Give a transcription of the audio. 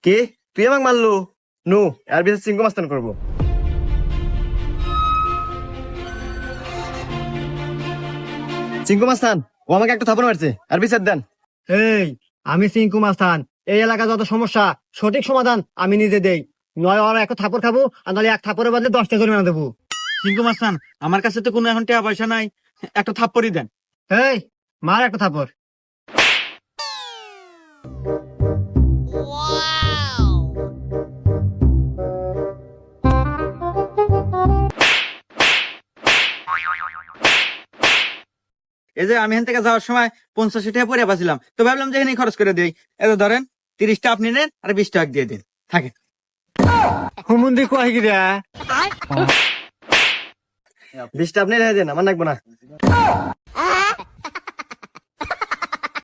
কে তুই আমাকে মারলো? নো, এর বিচার চিঙ্কু মাস্তান করবো। চিঙ্কু মাস্তান, ও আমাকে একটা থাপড় মারছে, আর বিচার দেন। এই, আমি সিংকু মাস্তান। এই এলাকা যত সমস্যা সঠিক সমাধান আমি নিজে দেই। নয় ওরা এক থাপড় খাবো, আর নাহলে এক থাপড়ের বদলে 10টা জরিমানা দেবো। সিংকু মাস্তান, আমার কাছে তো কোনো এখন টাকা পয়সা নাই, একটা থাপ্পড়ই দেন। এই, মার একটা থাপড়। এই যে আমি এখান থেকে যাওয়ার সময় 85 টাকা পরে পাচ্ছিলাম, তো ভাবলাম যে এখানে খরচ করে দিই। এত ধরেন 30টা আপনি নেন আর 20 টাকা দিয়ে দিন, থাকে। হুমুন্দি কয় গিরা? 20টা আপনি রেখে দেন, আমার লাগবে না।